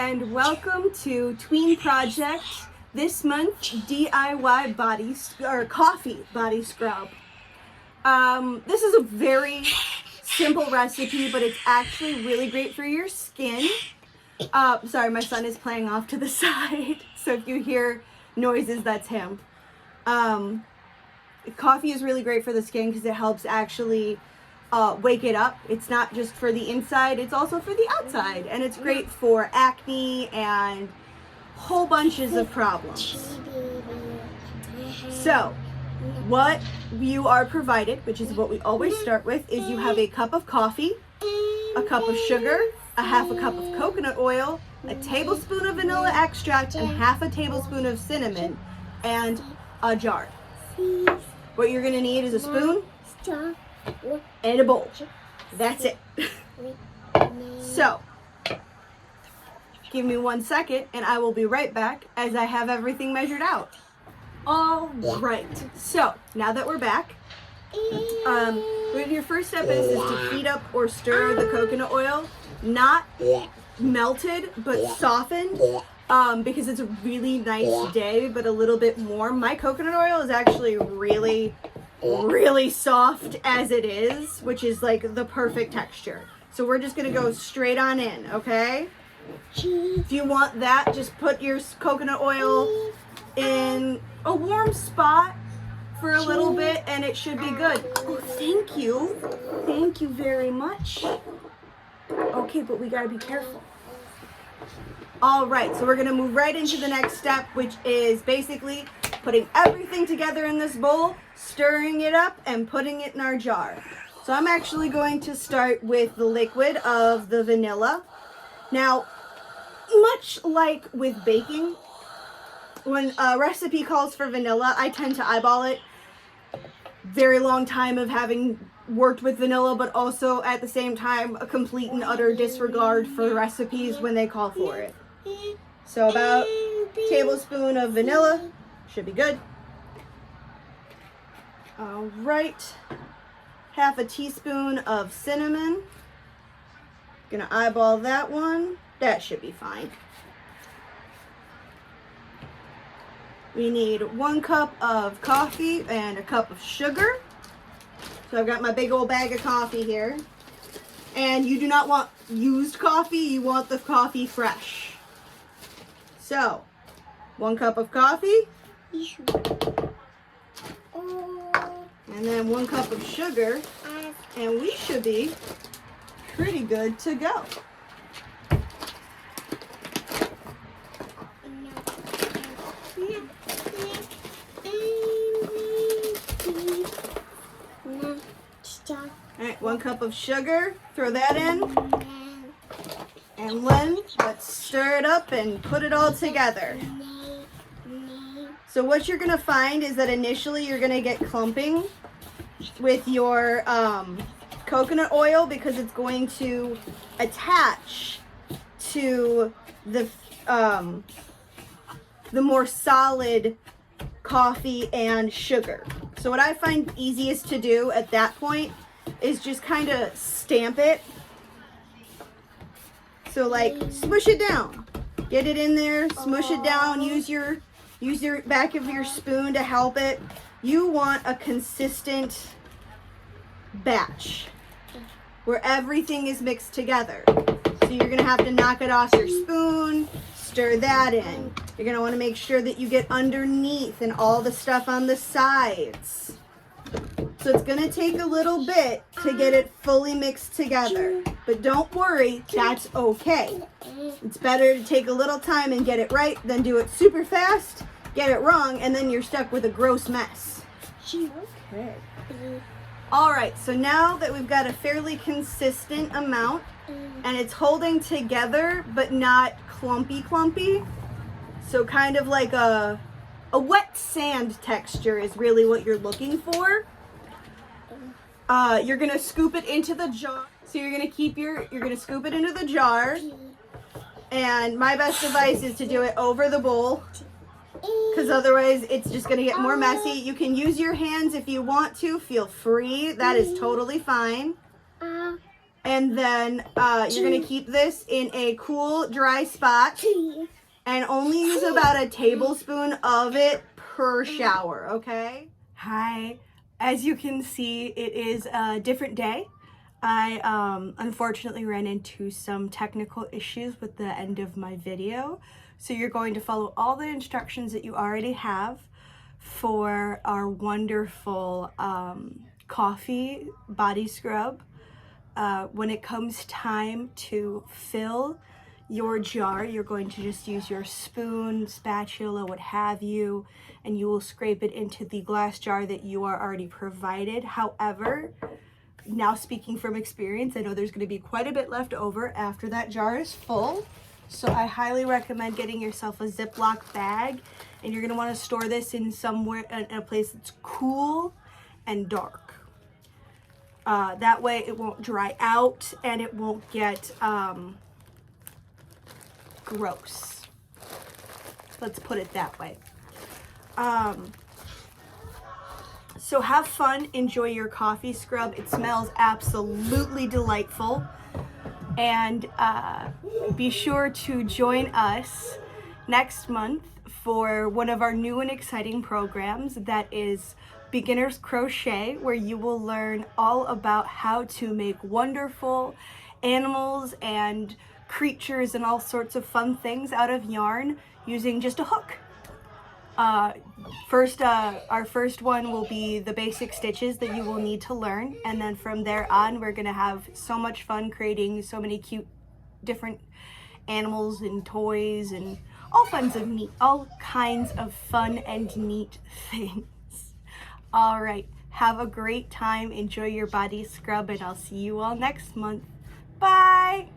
and welcome to Tween Project. This month, DIY coffee body scrub. This is a very simple recipe, but it's actually really great for your skin. Sorry, my son is playing off to the side, so if you hear noises, that's him. Coffee is really great for the skin because it helps actually wake it up. It's not just for the inside, it's also for the outside, and it's great for acne and whole bunches of problems. So what you are provided, which is what we always start with, is you have a cup of coffee, a cup of sugar, a half a cup of coconut oil, a tablespoon of vanilla extract, and half a tablespoon of cinnamon, and a jar. What you're going to need is a spoon and a bowl. That's it. So, give me 1 second and I will be right back as I have everything measured out. All right, so now that we're back, what your first step is to heat up or stir the coconut oil, not melted but softened, because it's a really nice day, but a little bit warm. My coconut oil is actually really soft as it is, which is like the perfect texture. So we're just gonna go straight on in, okay? If you want that, just put your coconut oil in a warm spot for a little bit and it should be good. Oh, thank you. Thank you very much. Okay, but we gotta be careful. All right, so we're gonna move right into the next step, which is basically putting everything together in this bowl, stirring it up, and putting it in our jar. So I'm actually going to start with the liquid of the vanilla. Now, much like with baking, when a recipe calls for vanilla, I tend to eyeball it. Very long time of having worked with vanilla, but also at the same time a complete and utter disregard for recipes when they call for it. So about a tablespoon of vanilla should be good. All right, half a teaspoon of cinnamon. Gonna eyeball that one. That should be fine. We need 1 cup of coffee and a cup of sugar. So I've got my big old bag of coffee here. And you do not want used coffee, you want the coffee fresh. So, 1 cup of coffee. And then 1 cup of sugar. And we should be pretty good to go. All right, 1 cup of sugar, throw that in, and then let's stir it up and put it all together. So what you're gonna find is that initially you're gonna get clumping with your coconut oil because it's going to attach to the more solid coffee and sugar. So what I find easiest to do at that point is just kind of stamp it. So like smush it down, get it in there, smush it down, use your back of your spoon to help it. You want a consistent batch where everything is mixed together. So you're gonna have to knock it off your spoon, stir that in. You're gonna wanna make sure that you get underneath and all the stuff on the sides. So it's gonna take a little bit to get it fully mixed together, but don't worry, that's okay. It's better to take a little time and get it right than do it super fast, get it wrong, and then you're stuck with a gross mess. Okay. All right, so now that we've got a fairly consistent amount and it's holding together but not clumpy, so kind of like a wet sand texture is really what you're looking for. You're gonna scoop it into the jar. So you're gonna scoop it into the jar. And my best advice is to do it over the bowl, because otherwise it's just gonna get more messy. You can use your hands if you want to, feel free. That is totally fine. And then you're going to keep this in a cool, dry spot and only use about a tablespoon of it per shower, okay? Hi. As you can see, it is a different day. I unfortunately ran into some technical issues with the end of my video. So you're going to follow all the instructions that you already have for our wonderful coffee body scrub. When it comes time to fill your jar, you're going to just use your spoon, spatula, what have you, and you will scrape it into the glass jar that you are already provided. However, now speaking from experience, I know there's going to be quite a bit left over after that jar is full. So I highly recommend getting yourself a Ziploc bag, and you're going to want to store this in somewhere, in a place that's cool and dark. That way it won't dry out and it won't get gross. Let's put it that way. So have fun, enjoy your coffee scrub. It smells absolutely delightful. And be sure to join us next month for one of our new and exciting programs that is Beginner's Crochet, where you will learn all about how to make wonderful animals and creatures and all sorts of fun things out of yarn using just a hook. Our first one will be the basic stitches that you will need to learn, and then from there on we're gonna have so much fun creating so many cute different animals and toys and all kinds of fun and neat things. All right, have a great time, enjoy your body scrub, and I'll see you all next month. Bye.